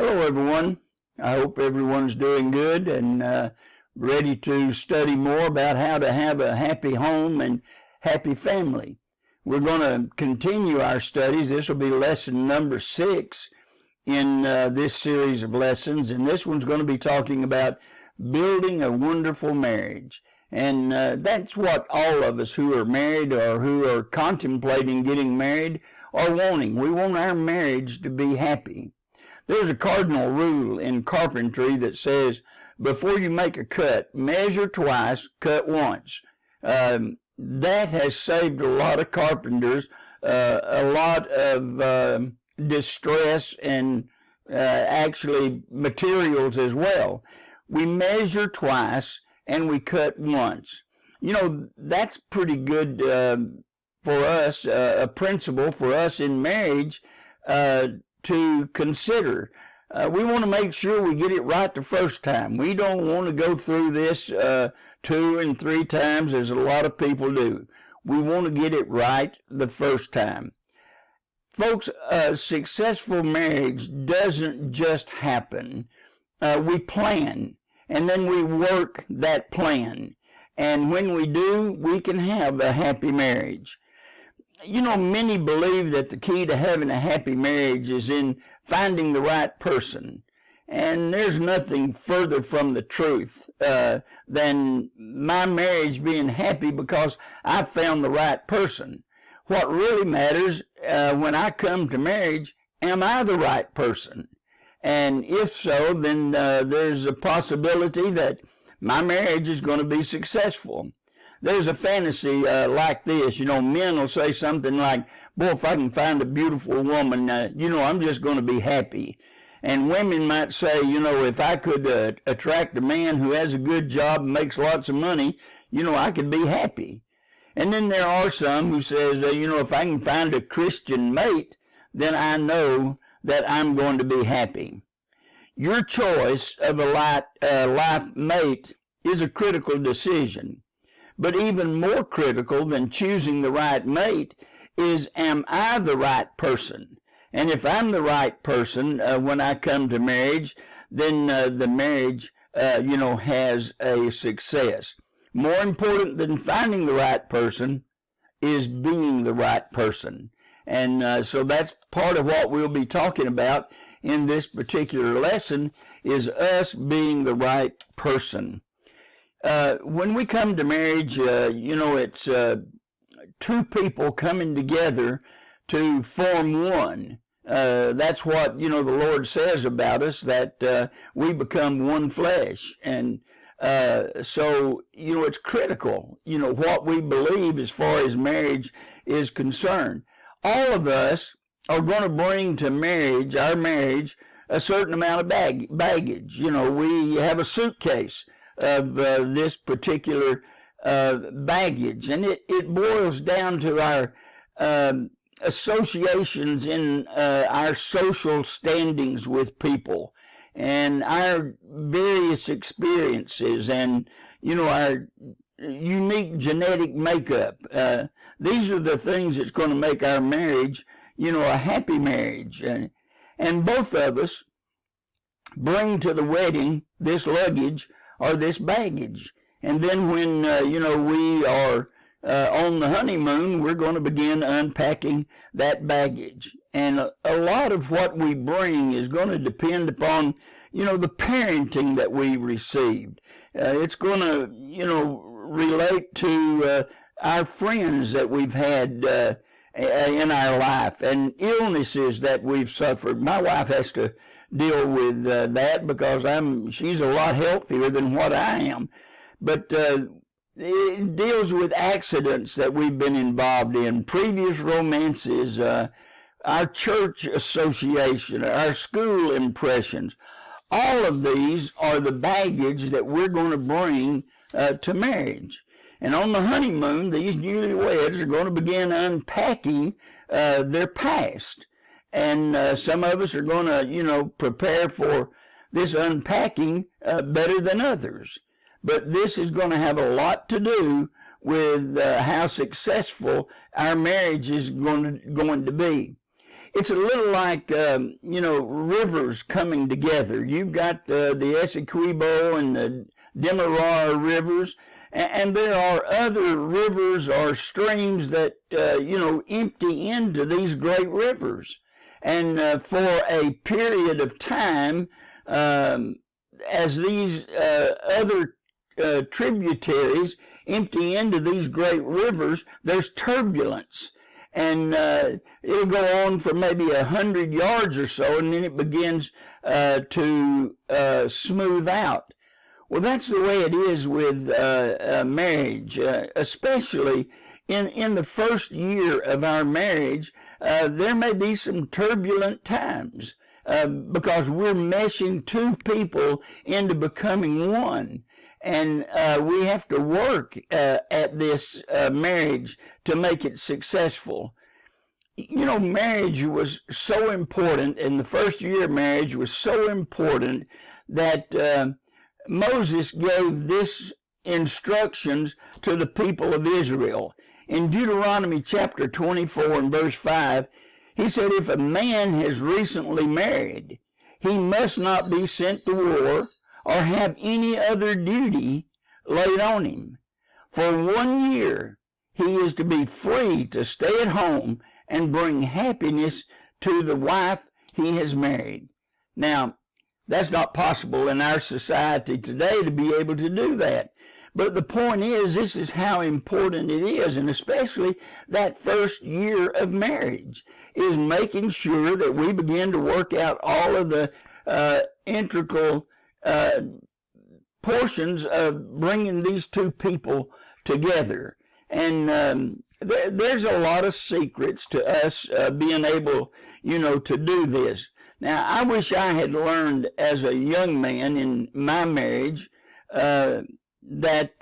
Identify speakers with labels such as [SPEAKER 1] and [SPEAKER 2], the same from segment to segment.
[SPEAKER 1] Hello, everyone. I hope everyone's doing good and ready to study more about how to have a happy home and happy family. We're going to continue our studies. This will be lesson number 6 in this series of lessons, and this one's going to be talking about building a wonderful marriage. And that's what all of us who are married or who are contemplating getting married are wanting. We want our marriage to be happy. There's a cardinal rule in carpentry that says, before you make a cut, measure twice, cut once. That has saved a lot of carpenters, a lot of distress and actually materials as well. We measure twice and we cut once. You know, that's pretty good for us, a principle for us in marriage to consider. We want to make sure we get it right the first time. We don't want to go through this 2 and 3 times as a lot of people do. We want to get it right the first time. Folks, a successful marriage doesn't just happen. We plan, and then we work that plan. And when we do, we can have a happy marriage. You know, many believe that the key to having a happy marriage is in finding the right person. And there's nothing further from the truth than my marriage being happy because I found the right person. What really matters when I come to marriage, am I the right person? And if so, then there's a possibility that my marriage is going to be successful. There's a fantasy like this. You know, men will say something like, boy, if I can find a beautiful woman, I'm just going to be happy. And women might say, if I could attract a man who has a good job and makes lots of money, I could be happy. And then there are some who says, if I can find a Christian mate, then I know that I'm going to be happy. Your choice of a life mate is a critical decision. But even more critical than choosing the right mate is, am I the right person? And if I'm the right person when I come to marriage, then the marriage, has a success. More important than finding the right person is being the right person. And so that's part of what we'll be talking about in this particular lesson is us being the right person. When we come to marriage, it's 2 people coming together to form one. That's what, the Lord says about us, that we become one flesh. And so, it's critical, what we believe as far as marriage is concerned. All of us are going to bring to marriage, our marriage, a certain amount of baggage. We have a suitcase of this particular baggage. And it boils down to our associations in our social standings with people and our various experiences and, our unique genetic makeup. These are the things that's going to make our marriage, a happy marriage. And both of us bring to the wedding this luggage or this baggage. And then when, we are on the honeymoon, we're going to begin unpacking that baggage. And a lot of what we bring is going to depend upon, the parenting that we received. It's going to, relate to our friends that we've had in our life and illnesses that we've suffered. My wife has to deal with that because she's a lot healthier than what I am. But it deals with accidents that we've been involved in, previous romances, our church association, our school impressions. All of these are the baggage that we're going to bring to marriage. And on the honeymoon, these newlyweds are going to begin unpacking their past. And some of us are going to, prepare for this unpacking better than others. But this is going to have a lot to do with how successful our marriage is going to be. it's a little like, rivers coming together. You've got the Essequibo and the Demerara rivers, and there are other rivers or streams that, empty into these great rivers. And for a period of time, as these other tributaries empty into these great rivers, there's turbulence. And it'll go on for maybe 100 yards or so, and then it begins to smooth out. Well, that's the way it is with marriage, especially in the first year of our marriage. There may be some turbulent times because we're meshing two people into becoming one. And we have to work at this marriage to make it successful. Marriage was so important, and the first year of marriage was so important that Moses gave this instructions to the people of Israel. In Deuteronomy chapter 24 and verse 5, he said, if a man has recently married, he must not be sent to war or have any other duty laid on him. For 1 year, he is to be free to stay at home and bring happiness to the wife he has married. Now, that's not possible in our society today to be able to do that. But the point is, this is how important it is, and especially that first year of marriage, is making sure that we begin to work out all of the integral portions of bringing these two people together. And there's a lot of secrets to us being able, to do this. Now, I wish I had learned as a young man in my marriage that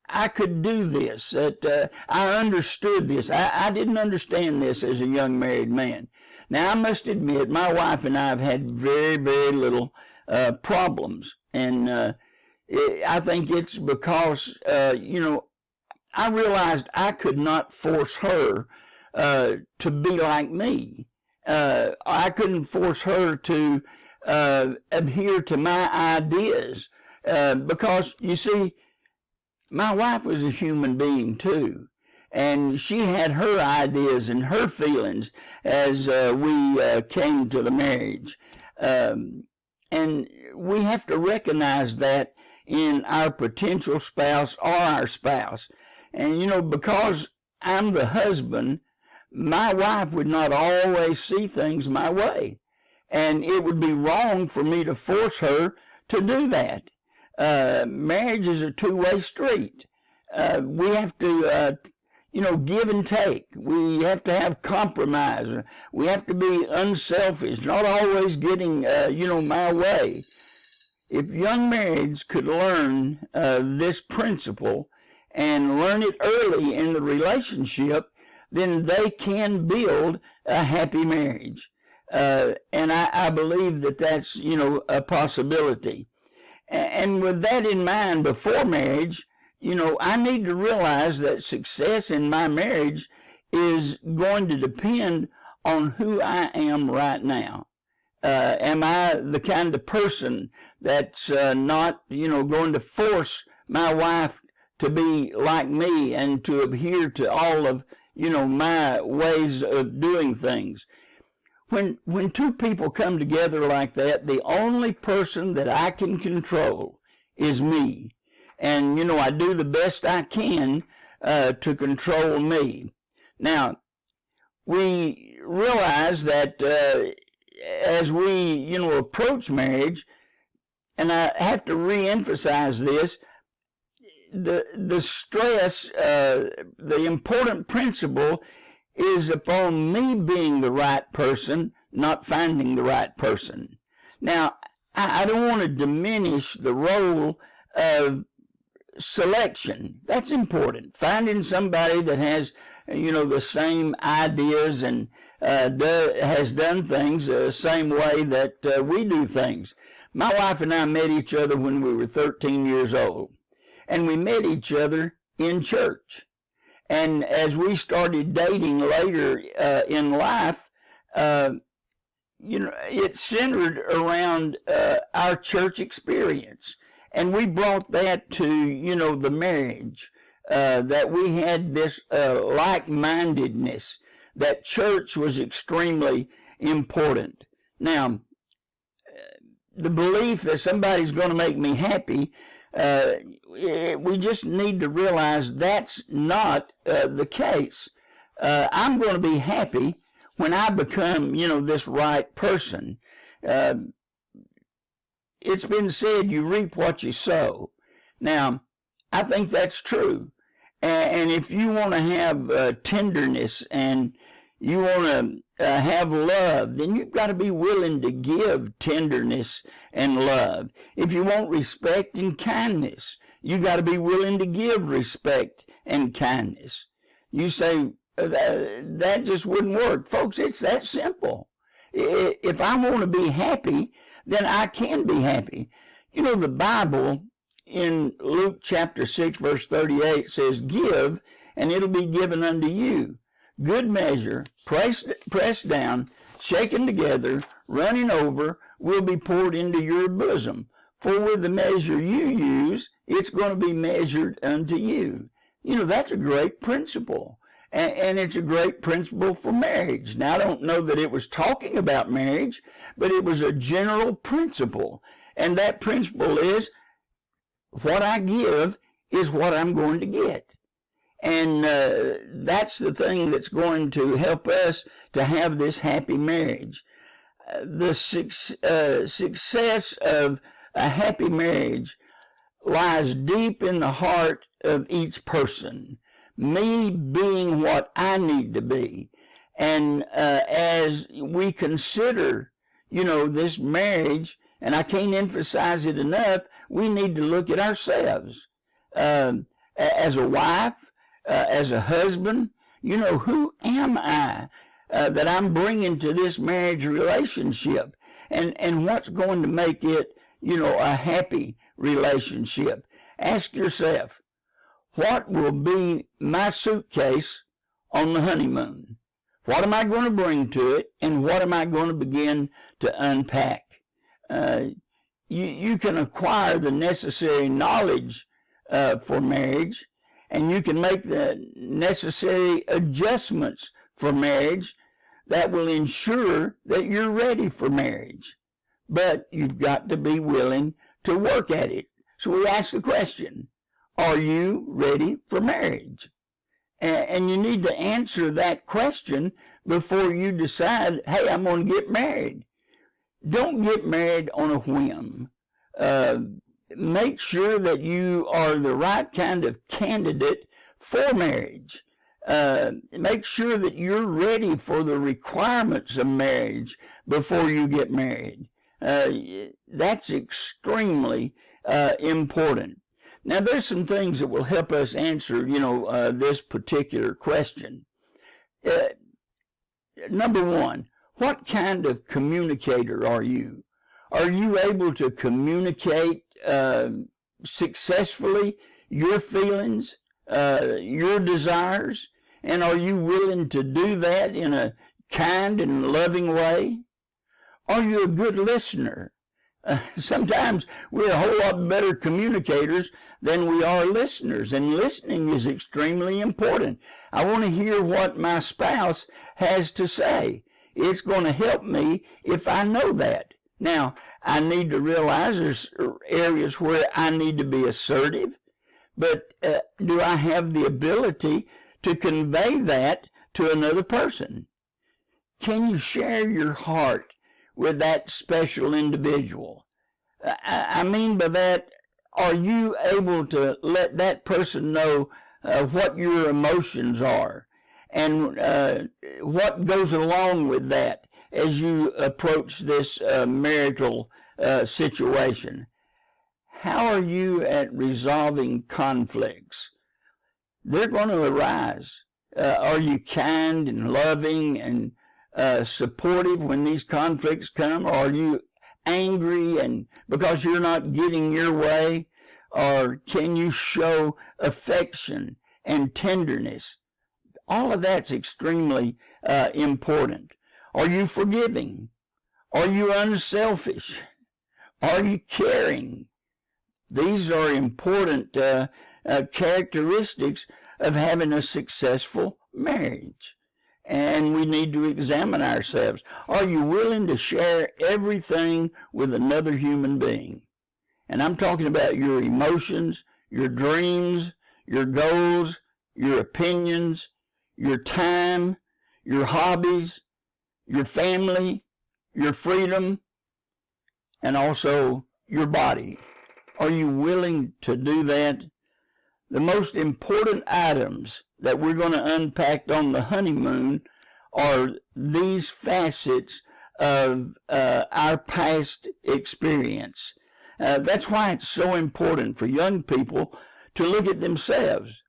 [SPEAKER 1] I could do this, that I understood this. I didn't understand this as a young married man. Now, I must admit, my wife and I have had very, very little problems. And I think it's because, I realized I could not force her to be like me. I couldn't force her to adhere to my ideas because, you see, my wife was a human being too. And she had her ideas and her feelings as we came to the marriage. And we have to recognize that in our potential spouse or our spouse. And, because I'm the husband, my wife would not always see things my way. And it would be wrong for me to force her to do that. Marriage is a two-way street. We have to, give and take. We have to have compromise. We have to be unselfish, not always getting, my way. If young marrieds could learn this principle and learn it early in the relationship, then they can build a happy marriage. And I believe that that's, a possibility. And with that in mind, before marriage, I need to realize that success in my marriage is going to depend on who I am right now. Am I the kind of person that's not, going to force my wife to be like me and to adhere to all of, my ways of doing things? When two people come together like that, the only person that I can control is me. And, I do the best I can to control me. Now, we realize that as we, approach marriage, and I have to re-emphasize this, the stress, the important principle is upon me being the right person, not finding the right person. Now, I don't want to diminish the role of selection. That's important. Finding somebody that has, the same ideas and has done things the same way that we do things. My wife and I met each other when we were 13 years old, and we met each other in church. And as we started dating later in life, it's centered around our church experience. And we brought that to, the marriage, that we had this like-mindedness, that church was extremely important. Now, the belief that somebody's going to make me happy, we just need to realize that's not the case. I'm going to be happy when I become, this right person. It's been said, you reap what you sow. Now, I think that's true. And if you want to have tenderness and you want to have love, then you've got to be willing to give tenderness and love. If you want respect and kindness, you've got to be willing to give respect and kindness. You say, that just wouldn't work. Folks, it's that simple. If I want to be happy, then I can be happy. The Bible in Luke chapter 6, verse 38 says, give, and it'll be given unto you. Good measure, pressed down, shaken together, running over, will be poured into your bosom. For with the measure you use, it's going to be measured unto you. That's a great principle. And it's a great principle for marriage. Now, I don't know that it was talking about marriage, but it was a general principle. And that principle is, what I give is what I'm going to get. And that's the thing that's going to help us to have this happy marriage. The success of a happy marriage lies deep in the heart of each person. Me being what I need to be. And as we consider, this marriage, and I can't emphasize it enough, we need to look at ourselves. As a wife, as a husband, who am I that I'm bringing to this marriage relationship? And what's going to make it, a happy relationship? Ask yourself, what will be my suitcase on the honeymoon? What am I going to bring to it, and what am I going to begin to unpack? You can acquire the necessary knowledge for marriage, and you can make the necessary adjustments for marriage that will ensure that you're ready for marriage. But you've got to be willing to work at it. So we ask the question, are you ready for marriage? And you need to answer that question before you decide, hey, I'm going to get married. Don't get married on a whim. Make sure that you are the right kind of candidate for marriage. Make sure that you're ready for the requirements of marriage before you get married. That's extremely important. Now, there's some things that will help us answer, this particular question. Number one, what kind of communicator are you? Are you able to communicate successfully your feelings, your desires? And are you willing to do that in a kind and loving way? Are you a good listener? Sometimes we're a whole lot better communicators than we are listeners, and listening is extremely important. I want to hear what my spouse has to say. It's going to help me if I know that. Now, I need to realize there's areas where I need to be assertive, but do I have the ability to convey that to another person? Can you share your heart with that special individual? I mean by that, are you able to let that person know what your emotions are and what goes along with that as you approach this marital situation? How are you at resolving conflicts? They're going to arise. Are you kind and loving and supportive when these conflicts come? Or are you angry and because you're not getting your way? Or can you show affection and tenderness? All of that's extremely important. Are you forgiving? Are you unselfish? Are you caring? These are important characteristics of having a successful marriage. And we need to examine ourselves. Are you willing to share everything with another human being? And I'm talking about your emotions, your dreams, your goals, your opinions, your time, your hobbies, your family, your freedom, and also your body. Are you willing to do that? The most important items that we're going to unpack on the honeymoon are these facets of our past experience. That's why it's so important for young people to look at themselves.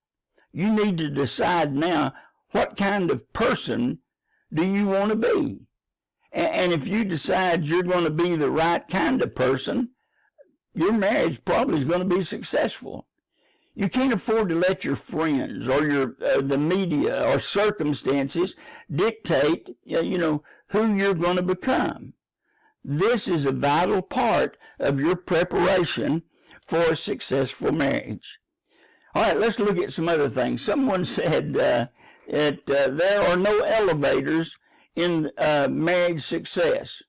[SPEAKER 1] You need to decide now, what kind of person do you want to be? And if you decide you're going to be the right kind of person, your marriage probably is going to be successful. You can't afford to let your friends or the media or circumstances dictate, who you're going to become. This is a vital part of your preparation for a successful marriage. All right, let's look at some other things. Someone said that there are no elevators in marriage success.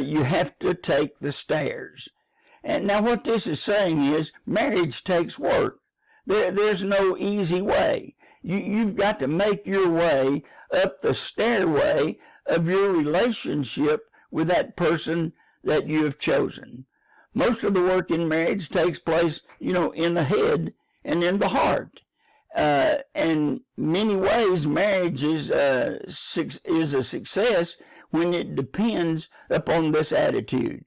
[SPEAKER 1] You have to take the stairs. And now what this is saying is marriage takes work. There's no easy way. You've got to make your way up the stairway of your relationship with that person that you have chosen. Most of the work in marriage takes place, in the head and in the heart. And many ways, marriage is a success when it depends upon this attitude.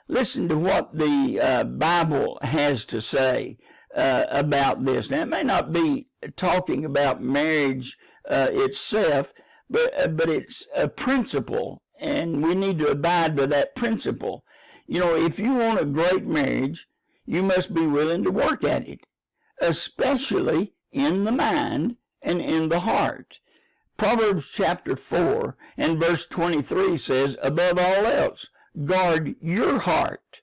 [SPEAKER 1] Listen to what the Bible has to say about this. Now, it may not be talking about marriage itself, but it's a principle, and we need to abide by that principle. If you want a great marriage, you must be willing to work at it, especially in the mind and in the heart. Proverbs chapter 4 and verse 23 says, above all else, guard your heart,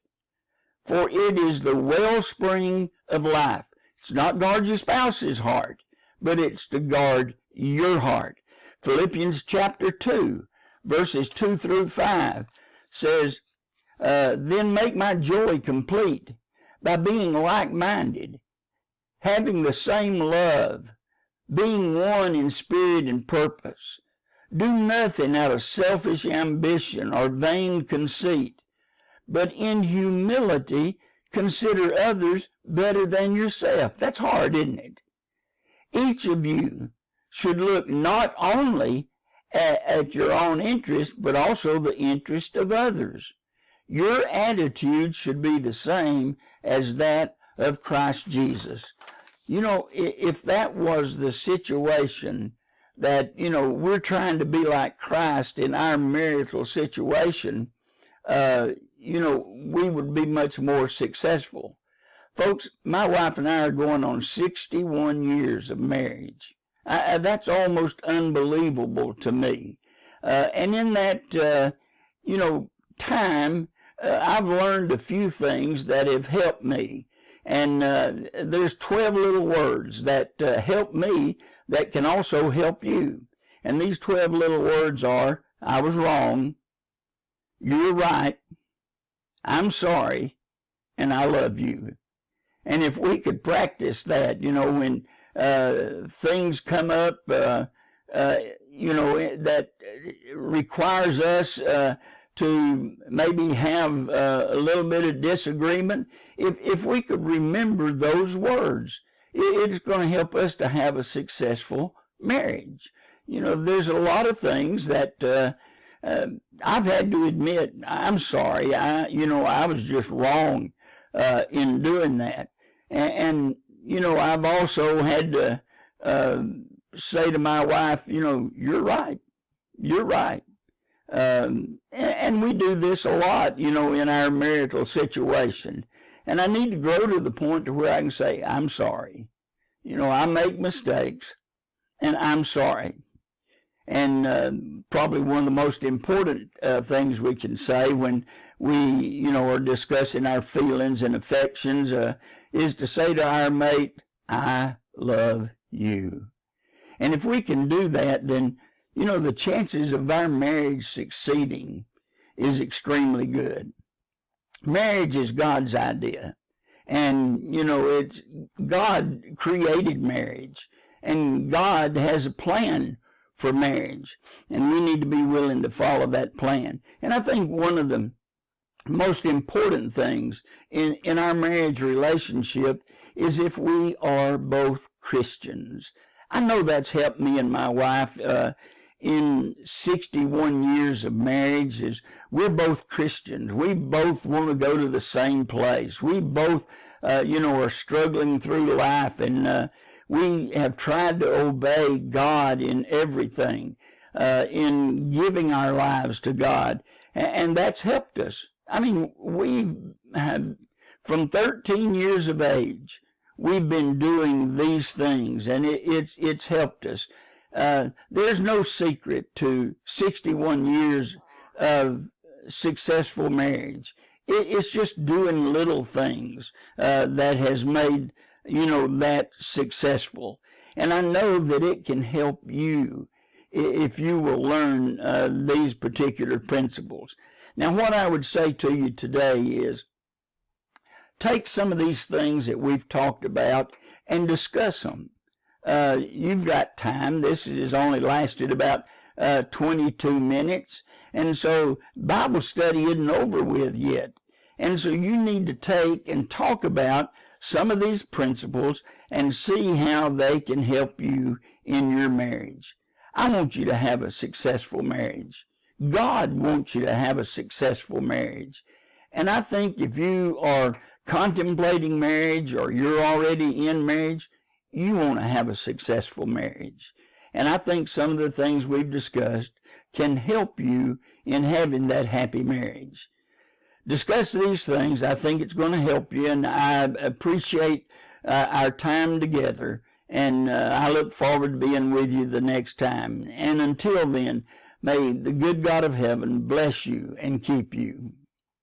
[SPEAKER 1] for it is the wellspring of life. It's not guard your spouse's heart, but it's to guard your heart. Philippians chapter 2, verses 2 through 5 says, then make my joy complete by being like-minded, having the same love, being one in spirit and purpose. Do nothing out of selfish ambition or vain conceit, but in humility consider others better than yourself. That's hard, isn't it? Each of you should look not only at your own interest, but also the interest of others. Your attitude should be the same as that of Christ Jesus. If that was the situation that, we're trying to be like Christ in our marital situation, we would be much more successful. Folks, my wife and I are going on 61 years of marriage. That's almost unbelievable to me. And in that, time, I've learned a few things that have helped me. And there's 12 little words that help me that can also help you. And these 12 little words are, I was wrong, you're right, I'm sorry, and I love you. And if we could practice that, when things come up, that requires us to maybe have a little bit of disagreement, if we could remember those words, it's going to help us to have a successful marriage. There's a lot of things that I've had to admit, I'm sorry, I was just wrong in doing that. And I've also had to say to my wife, you're right. And we do this a lot, in our marital situation. And I need to grow to the point to where I can say, I'm sorry. I make mistakes, and I'm sorry. And probably one of the most important things we can say when we, are discussing our feelings and affections is to say to our mate, I love you. And if we can do that, then, the chances of our marriage succeeding is extremely good. Marriage is God's idea. And, it's God created marriage. And God has a plan for marriage. And we need to be willing to follow that plan. And I think one of the most important things in our marriage relationship is if we are both Christians. I know that's helped me and my wife in 61 years of marriage. Is we're both Christians. We both want to go to the same place. We both, are struggling through life, and we have tried to obey God in everything, in giving our lives to God, and that's helped us. I mean, we've had, from 13 years of age, we've been doing these things, and it's helped us. There's no secret to 61 years of successful marriage. It's just doing little things that has made, that successful. And I know that it can help you if you will learn these particular principles. Now, what I would say to you today is take some of these things that we've talked about and discuss them. You've got time. This has only lasted about 22 minutes. And so Bible study isn't over with yet. And so you need to take and talk about some of these principles and see how they can help you in your marriage. I want you to have a successful marriage. God wants you to have a successful marriage. And I think if you are contemplating marriage or you're already in marriage, you want to have a successful marriage. And I think some of the things we've discussed can help you in having that happy marriage. Discuss these things. I think it's going to help you, and I appreciate our time together, and I look forward to being with you the next time. And until then, may the good God of heaven bless you and keep you.